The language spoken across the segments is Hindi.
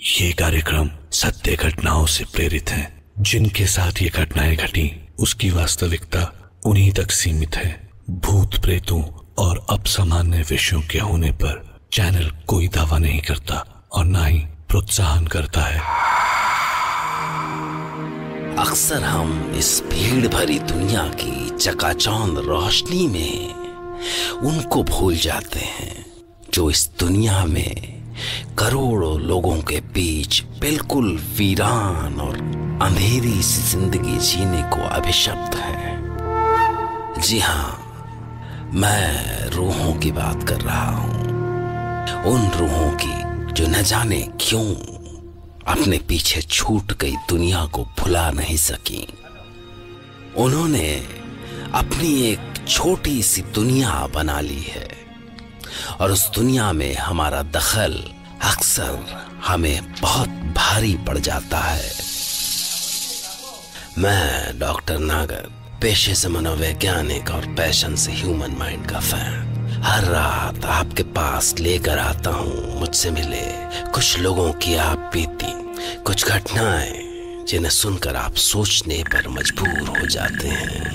ये कार्यक्रम सत्य घटनाओं से प्रेरित है। जिनके साथ ये घटनाएं घटी उसकी वास्तविकता उन्हीं तक सीमित है। भूत प्रेतों और अपसामान्य विषयों के होने पर चैनल कोई दावा नहीं करता और ना ही प्रोत्साहन करता है। अक्सर हम इस भीड़ भरी दुनिया की चकाचौंध रोशनी में उनको भूल जाते हैं जो इस दुनिया में करोड़ों लोगों के बीच बिल्कुल वीरान और अंधेरी सी जिंदगी जीने को अभिशप्त है। जी हाँ, मैं रूहों की बात कर रहा हूं। उन रूहों की जो न जाने क्यों अपने पीछे छूट गई दुनिया को भुला नहीं सकी। उन्होंने अपनी एक छोटी सी दुनिया बना ली है और उस दुनिया में हमारा दखल अक्सर हमें बहुत भारी पड़ जाता है। मैं डॉक्टर नागर, पेशे से मनोवैज्ञानिक और पैशन से ह्यूमन माइंड का फैन, हर रात आपके पास लेकर आता हूँ मुझसे मिले कुछ लोगों की आप बीती, कुछ घटनाएं जिन्हें सुनकर आप सोचने पर मजबूर हो जाते हैं।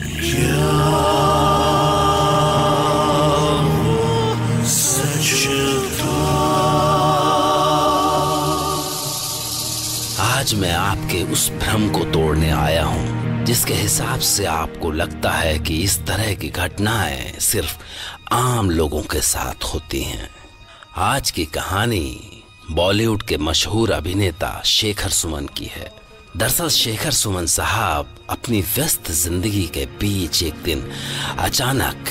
आज मैं आपके उस भ्रम को तोड़ने आया हूं जिसके हिसाब से आपको लगता है कि इस तरह की घटनाएं सिर्फ आम लोगों के साथ होती हैं। आज की कहानी बॉलीवुड के मशहूर अभिनेता शेखर सुमन की है। दरअसल शेखर सुमन साहब अपनी व्यस्त जिंदगी के बीच एक दिन अचानक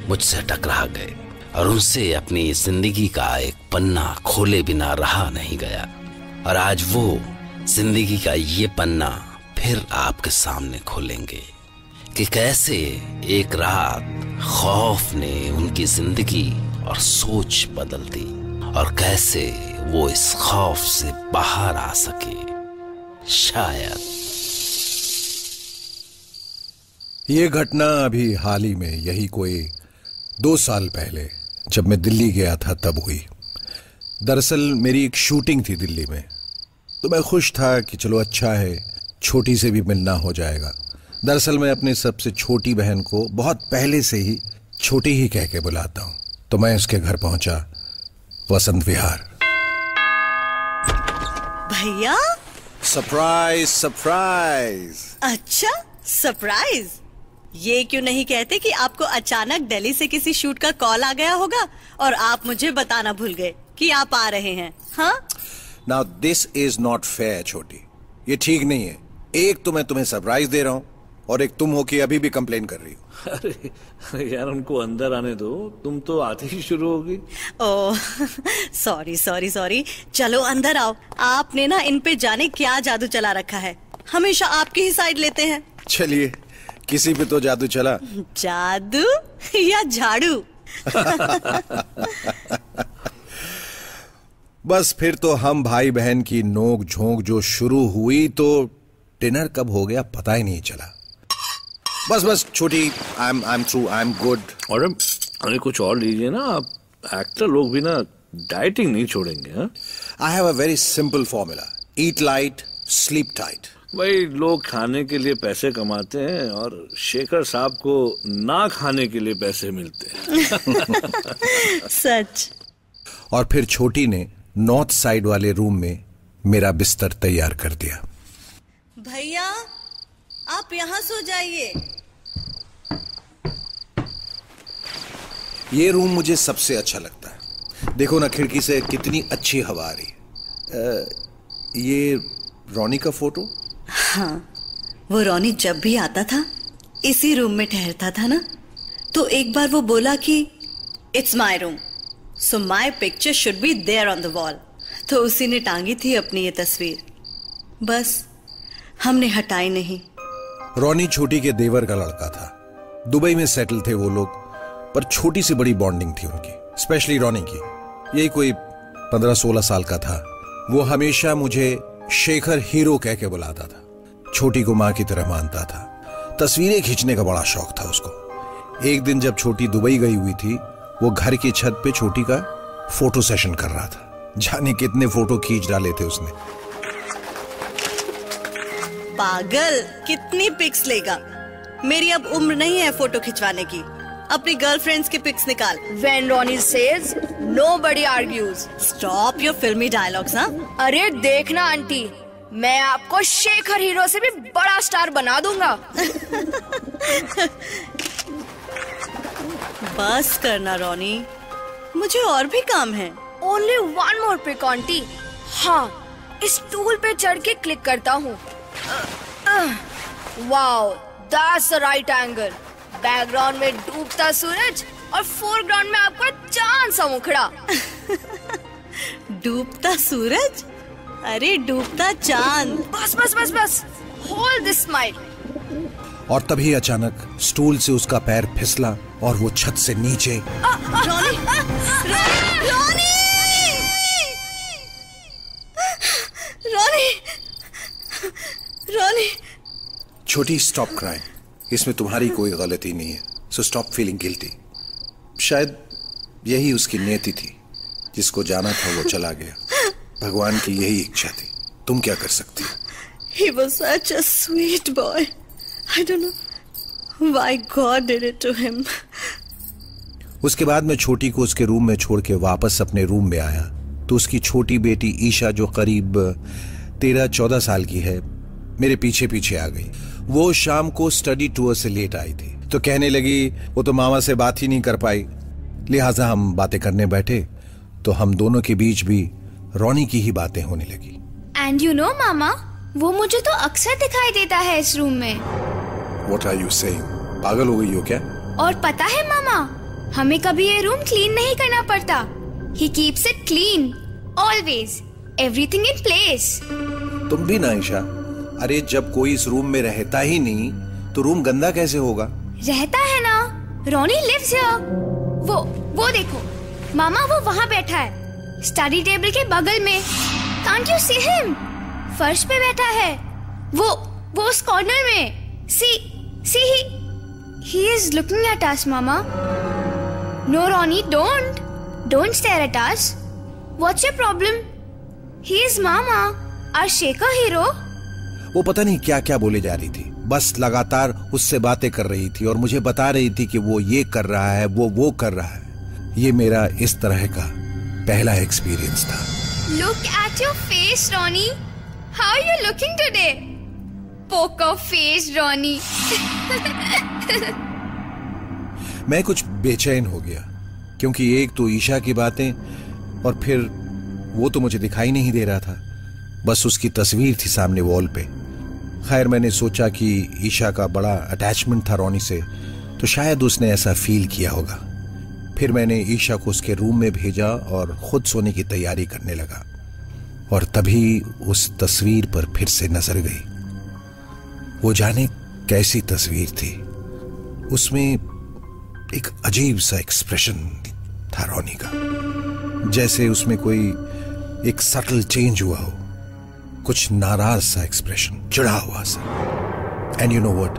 मुझसे टकरा गए और उनसे अपनी जिंदगी का एक पन्ना खोले बिना रहा नहीं गया। और आज वो जिंदगी का ये पन्ना फिर आपके सामने खोलेंगे कि कैसे एक रात खौफ ने उनकी जिंदगी और सोच बदल दी और कैसे वो इस खौफ से बाहर आ सके। शायद ये घटना अभी हाल ही में, यही कोई 2 साल पहले जब मैं दिल्ली गया था तब हुई। दरअसल मेरी एक शूटिंग थी दिल्ली में, तो मैं खुश था कि चलो अच्छा है, छोटी से भी मिलना हो जाएगा। दरअसल मैं अपने सबसे छोटी बहन को बहुत पहले से ही छोटी ही कह के बुलाता हूं। तो मैं उसके घर पहुंचा, वसंत विहार। भैया, सरप्राइज सरप्राइज। अच्छा सरप्राइज। ये क्यों नहीं कहते कि आपको अचानक दिल्ली से किसी शूट का कॉल आ गया होगा और आप मुझे बताना भूल गए कि आप आ रहे हैं। हाँ, now this is not fair छोटी, ये ठीक नहीं है। एक तो मैं तुम्हें सरप्राइज दे रहा हूँ और एक तुम हो कि अभी भी कंप्लेन कर रही हो। अरे यार, उनको अंदर आने दो, तुम तो आते ही शुरू होगी। Oh sorry sorry sorry. चलो अंदर आओ। आपने ना इन पे जाने क्या जादू चला रखा है, हमेशा आपकी ही साइड लेते हैं। चलिए, किसी पे तो जादू चला। जादू या झाड़ू? बस फिर तो हम भाई बहन की नोक झोंक जो शुरू हुई तो डिनर कब हो गया पता ही नहीं चला। बस छोटी, I am through, I am good. अरे कुछ और लीजिए ना, आप एक्टर लोग भी ना डाइटिंग नहीं छोड़ेंगे। I have a very simple formula, eat light sleep tight. भाई, लोग खाने के लिए पैसे कमाते हैं और शेखर साहब को ना खाने के लिए पैसे मिलते हैं। सच। और फिर छोटी ने नॉर्थ साइड वाले रूम में मेरा बिस्तर तैयार कर दिया। भैया, आप यहाँ सो जाइए। ये रूम मुझे सबसे अच्छा लगता है। देखो ना, खिड़की से कितनी अच्छी हवा आ रही है। ये रोनी का फोटो? हाँ, वो रोनी जब भी आता था इसी रूम में ठहरता था ना, तो एक बार वो बोला कि it's my room, so my picture should be there on the wall. तो उसी ने टांगी थी अपनी ये तस्वीर, बस हमने हटाई नहीं। रोनी छोटी के देवर का लड़का था। दुबई में सेटल थे वो लोग, पर छोटी सी बड़ी बॉन्डिंग थी उनकी, स्पेशली रोनी की। यही कोई 15-16 साल का था। वो हमेशा मुझे शेखर हीरो कह के बुलाता था। छोटी को मां की तरह मानता था। तस्वीरें खींचने का बड़ा शौक था उसको। एक दिन जब छोटी दुबई गई हुई थी, वो घर की छत पे छोटी का फोटो सेशन कर रहा था। जाने कितने फोटो खींच डाले थे उसने। पागल, कितनी पिक्स लेगा? मेरी अब उम्र नहीं है फोटो खिंचवाने की। अपनी गर्लफ्रेंड्स की पिक्स निकाल। When Ronnie says, nobody argues. Stop your filmy dialogues, हाँ? अरे देखना आंटी, मैं आपको शेखर हीरो से भी बड़ा स्टार बना दूंगा। बस करना रॉनी, मुझे और भी काम है। Only one more pic aunty. हाँ, इस टूल पे चढ़ के क्लिक करता हूँ। Wow, that's the right angle. Background में डूबता सूरज और फोरग्राउंड में आपका चांद सा मुखड़ा। डूबता सूरज? अरे डूबता चांद। बस बस बस बस, होल्ड दिस स्माइल। और तभी अचानक स्टूल से उसका पैर फिसला और वो छत से नीचे। Ronnie, Ronnie, Ronnie, Ronnie. छोटी, स्टॉप क्राइंग। इसमें तुम्हारी कोई गलती नहीं है, सो स्टॉप फीलिंग गिल्टी। शायद यही उसकी नियति थी। जिसको जाना था वो चला गया। भगवान की यही इच्छा थी। तुम क्या कर सकती हो? He was such a sweet boy. I don't know why God did it to him. उसके बाद मैं छोटी को उसके रूम में छोड़ के वापस अपने रूम में आया तो उसकी छोटी बेटी ईशा, जो करीब 13-14 साल की है, मेरे पीछे पीछे आ गई। वो शाम को स्टडी टूर से लेट आई थी तो कहने लगी वो तो मामा से बात ही नहीं कर पाई। लिहाजा हम बातें करने बैठे तो हम दोनों के बीच भी रॉनी की ही बातें होने लगी। एंड यू नो मामा, वो मुझे तो अक्सर दिखाई देता है इस रूम में। What are you saying? पागल हो गई हो क्या? और पता है मामा, हमें कभी ये रूम क्लीन नहीं करना पड़ता। He keeps it clean, always, everything in place. तुम भी ना ईशा। अरे जब कोई इस रूम में रहता ही नहीं तो रूम गंदा कैसे होगा? रहता है ना, रॉनी lives here। वो देखो मामा, वो वहाँ बैठा है स्टडी टेबल के बगल में। Can't you see him? फर्श पे बैठा है वो उस कॉर्नर में। See, he is looking at us, Mama. No, Ronnie, don't stare at us. What's your problem? He is Mama, our Shaker hero. वो पता नहीं क्या क्या बोले जा रही थी। बस लगातार उससे बातें कर रही थी और मुझे बता रही थी कि वो ये कर रहा है, वो कर रहा है। ये मेरा इस तरह का पहला एक्सपीरियंस था। Look at your face, Ronnie. How are you looking today? Poker face, Ronnie. मैं कुछ बेचैन हो गया क्योंकि एक तो ईशा की बातें और फिर वो तो मुझे दिखाई नहीं दे रहा था, बस उसकी तस्वीर थी सामने वॉल पे। खैर मैंने सोचा कि ईशा का बड़ा अटैचमेंट था रॉनी से, तो शायद उसने ऐसा फील किया होगा। फिर मैंने ईशा को उसके रूम में भेजा और खुद सोने की तैयारी करने लगा और तभी उस तस्वीर पर फिर से नजर गई। वो जाने कैसी तस्वीर थी, उसमें एक अजीब सा एक्सप्रेशन था रॉनी का, जैसे उसमें कोई एक सटल चेंज हुआ हो, कुछ नाराज सा एक्सप्रेशन, चिढ़ा हुआ सा। एंड यू नो व्हाट,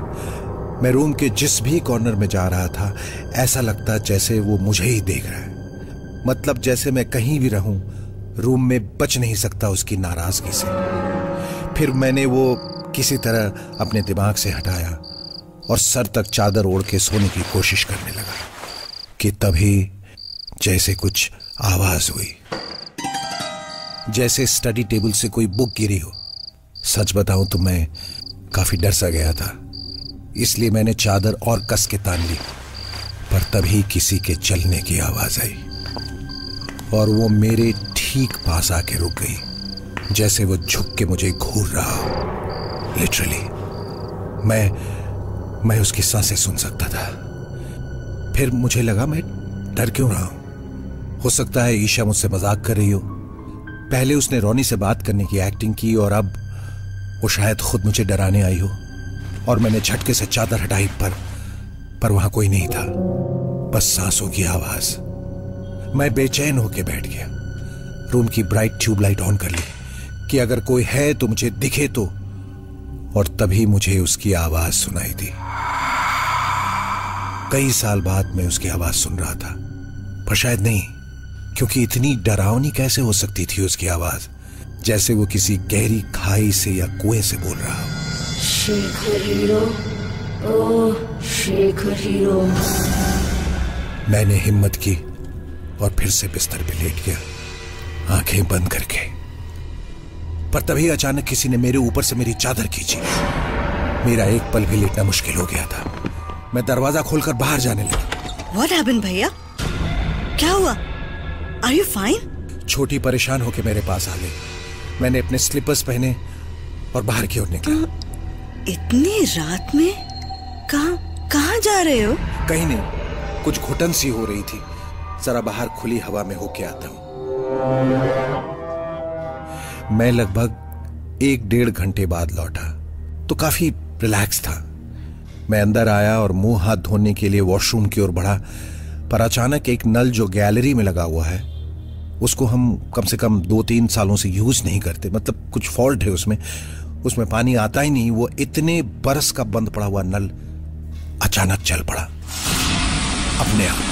मैं रूम के जिस भी कॉर्नर में जा रहा था ऐसा लगता जैसे वो मुझे ही देख रहा है। मतलब जैसे मैं कहीं भी रहूं रूम में बच नहीं सकता उसकी नाराजगी से। फिर मैंने वो किसी तरह अपने दिमाग से हटाया और सर तक चादर ओढ़ के सोने की कोशिश करने लगा कि तभी जैसे कुछ आवाज हुई, जैसे स्टडी टेबल से कोई बुक गिरी हो। सच बताऊं तो मैं काफी डर सा गया था, इसलिए मैंने चादर और कस के तान ली। पर तभी किसी के चलने की आवाज आई और वो मेरे ठीक पास आके रुक गई, जैसे वो झुक के मुझे घूर रहा हो। लिटरली मैं उसकी सांसें सुन सकता था। फिर मुझे लगा मैं डर क्यों रहा हूं। हो सकता है ईशा मुझसे मजाक कर रही हो। पहले उसने रॉनी से बात करने की एक्टिंग की और अब वो शायद खुद मुझे डराने आई हो। और मैंने झटके से चादर हटाई पर वहां कोई नहीं था, बस सांसों की आवाज। मैं बेचैन होके बैठ गया, रूम की ब्राइट ट्यूबलाइट ऑन कर ली कि अगर कोई है तो मुझे दिखे तो। और तभी मुझे उसकी आवाज सुनाई दी। कई साल बाद मैं उसकी आवाज सुन रहा था, पर शायद नहीं, क्योंकि इतनी डरावनी कैसे हो सकती थी उसकी आवाज, जैसे वो किसी गहरी खाई से या कुएं से बोल रहा हो। शेखर हीरो, ओ शेखर हीरो। मैंने हिम्मत की और फिर से बिस्तर पे लेट गया, आंखें बंद करके। पर तभी अचानक किसी ने मेरे ऊपर से मेरी चादर खींची। मेरा एक पल भी लेटना मुश्किल हो गया था। मैं दरवाजा खोलकर बाहर जाने लगा। What happened भैया? क्या हुआ? Are you fine? छोटी परेशान होकर मेरे पास आ गई। मैंने अपने स्लीपर्स पहने और बाहर की ओर निकला। इतनी रात में कहाँ जा रहे हो? कहीं नहीं, कुछ घुटन सी हो रही थी। जरा बाहर खुली हवा में होके आता हूं। मैं लगभग 1-1.5 घंटे बाद लौटा तो काफी रिलैक्स था। मैं अंदर आया और मुंह हाथ धोने के लिए वॉशरूम की ओर बढ़ा, पर अचानक एक नल जो गैलरी में लगा हुआ है, उसको हम कम से कम 2-3 सालों से यूज नहीं करते, मतलब कुछ फॉल्ट है उसमें पानी आता ही नहीं। वो इतने बरस का बंद पड़ा हुआ नल अचानक चल पड़ा अपने आप,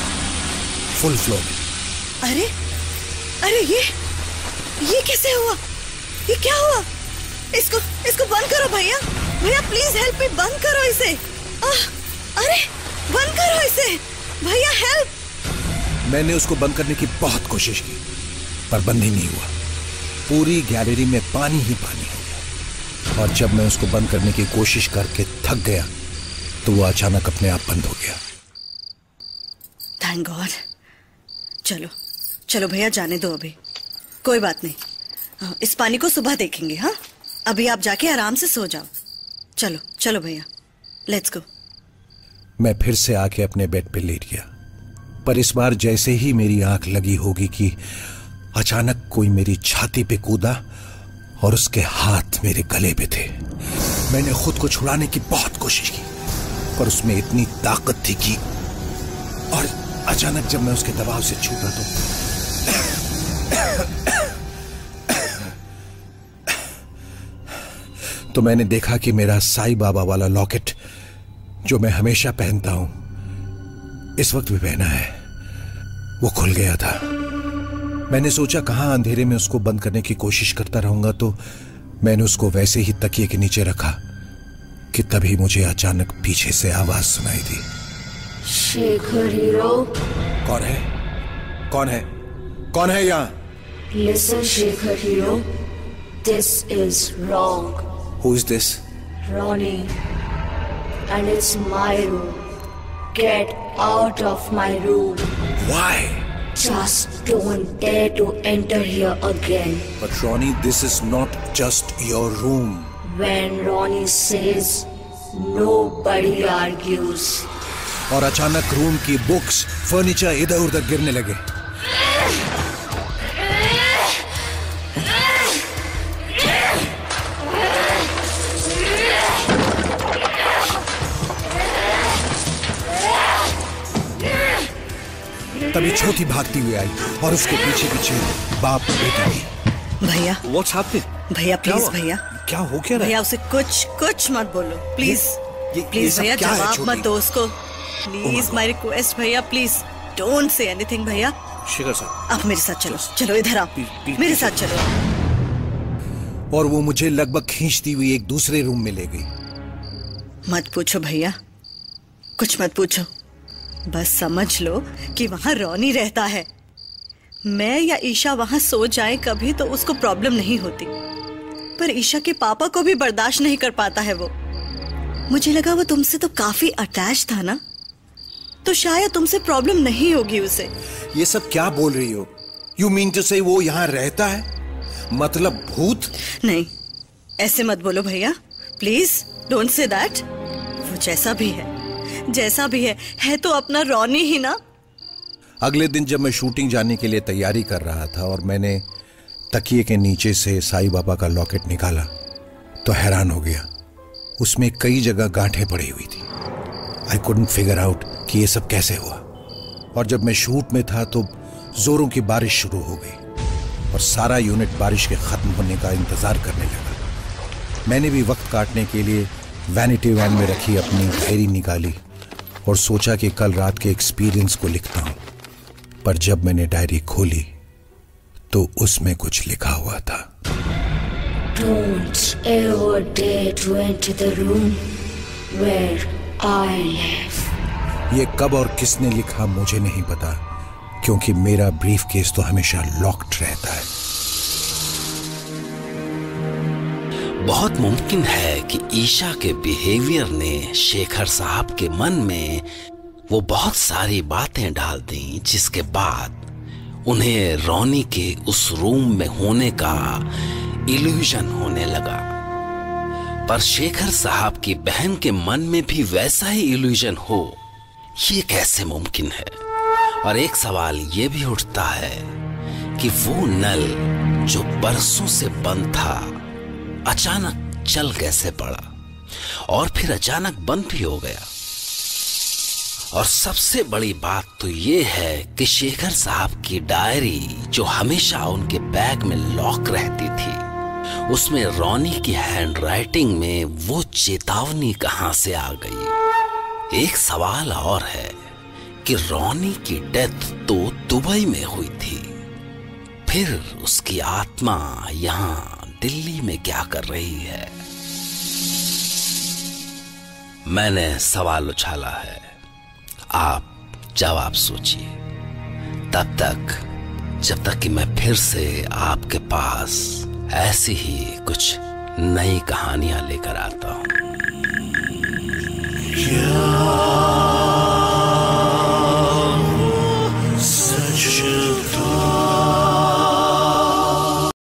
फुल फ्लो में। अरे ये कैसे हुआ? ये क्या हुआ? इसको बंद करो भैया प्लीज हेल्प मी, बंद करो इसे। अरे बंद करो इसे भैया, हेल्प। मैंने उसको बंद करने की बहुत कोशिश की, पर बंद ही नहीं हुआ। पूरी गैलरी में पानी ही पानी हो गया। और जब मैं उसको बंद करने की कोशिश करके थक गया तो वो अचानक अपने आप बंद हो गया। Thank God. चलो भैया, जाने दो अभी, कोई बात नहीं। इस पानी को सुबह देखेंगे। हाँ, अभी आप जाके आराम से सो जाओ। चलो भैया, लेट्स गो। मैं फिर से आके अपने बेड पे लेट गया, पर इस बार जैसे ही मेरी आंख लगी होगी कि अचानक कोई मेरी छाती पे कूदा और उसके हाथ मेरे गले पे थे। मैंने खुद को छुड़ाने की बहुत कोशिश की, पर उसमें इतनी ताकत थी कि, और अचानक जब मैं उसके दबाव से छूटा तो मैंने देखा कि मेरा साईं बाबा वाला लॉकेट, जो मैं हमेशा पहनता हूं, इस वक्त भी पहना है, वो खुल गया था। मैंने सोचा कहां अंधेरे में उसको बंद करने की कोशिश करता रहूंगा, तो मैंने उसको वैसे ही तकिए के नीचे रखा कि तभी मुझे अचानक पीछे से आवाज सुनाई दी। शेखर हीरो। कौन है यहाँ? Listen, Shekhar hero, this is wrong. Who is this? Ronnie, and it's my room. Get out of my room. Why? Just don't dare to enter here again. But Ronnie, this is not just your room. When Ronnie says, nobody argues. और अचानक रूम की बुक्स, फर्नीचर इधर उधर गिरने लगे। तभी छोटी भागती हुई आई और उसके पीछे पीछे बाप बेटा भी। भैया, What's happening? भैया प्लीज, भैया क्या हो क्या रहा है? भैया, उसे कुछ मत बोलो प्लीज। प्लीज भैया, जवाब मत दो उसको प्लीज। माय रिक्वेस्ट भैया, प्लीज डोंट से एनीथिंग। भैया शेखर साहब, आप मेरे साथ चलो इधर आओ, मेरे साथ चलो। और वो मुझे लगभग खींचती हुई एक दूसरे रूम में ले गई। मत पूछो भैया, कुछ मत पूछो, बस समझ लो कि वहां रॉनी रहता है। मैं या ईशा वहां सो जाए कभी तो उसको प्रॉब्लम नहीं होती, पर ईशा के पापा को भी बर्दाश्त नहीं कर पाता है वो। मुझे लगा वो तुमसे तो काफी अटैच था ना, तो शायद तुमसे प्रॉब्लम नहीं होगी उसे। ये सब क्या बोल रही हो? यू मीन टू से वो यहाँ रहता है? मतलब भूत? नहीं, ऐसे मत बोलो भैया, प्लीज डोंट से दैट। वो जैसा भी है तो अपना रॉनी ही ना। अगले दिन जब मैं शूटिंग जाने के लिए तैयारी कर रहा था और मैंने तकिए के नीचे से साईं बाबा का लॉकेट निकाला तो हैरान हो गया। उसमें कई जगह गांठें पड़ी हुई थी। आई कुडंट फिगर आउट कि ये सब कैसे हुआ। और जब मैं शूट में था तो जोरों की बारिश शुरू हो गई और सारा यूनिट बारिश के खत्म होने का इंतजार करने लगा। मैंने भी वक्त काटने के लिए वैनिटी वैन में रखी अपनी डायरी निकाली और सोचा कि कल रात के एक्सपीरियंस को लिखता हूं। पर जब मैंने डायरी खोली तो उसमें कुछ लिखा हुआ था। Don't ever dare to enter the room where I live. ये कब और किसने लिखा मुझे नहीं पता, क्योंकि मेरा ब्रीफ केस तो हमेशा लॉक्ड रहता है। बहुत मुमकिन है कि ईशा के बिहेवियर ने शेखर साहब के मन में वो बहुत सारी बातें डाल दी, जिसके बाद उन्हें रोनी के उस रूम में होने का इल्यूजन होने लगा। पर शेखर साहब की बहन के मन में भी वैसा ही इल्यूजन हो, ये कैसे मुमकिन है? और एक सवाल ये भी उठता है कि वो नल जो बरसों से बंद था अचानक चल कैसे पड़ा और फिर अचानक बंद भी हो गया। और सबसे बड़ी बात तो ये है कि शेखर साहब की डायरी जो हमेशा उनके बैग में लॉक रहती थी, उसमें रोनी की हैंडराइटिंग में वो चेतावनी कहां से आ गई। एक सवाल और है कि रोनी की डेथ तो दुबई में हुई थी, फिर उसकी आत्मा यहां दिल्ली में क्या कर रही है? मैंने सवाल उछाला है, आप जवाब सोचिए। तब तक, जब तक कि मैं फिर से आपके पास ऐसी ही कुछ नई कहानियां लेकर आता हूं।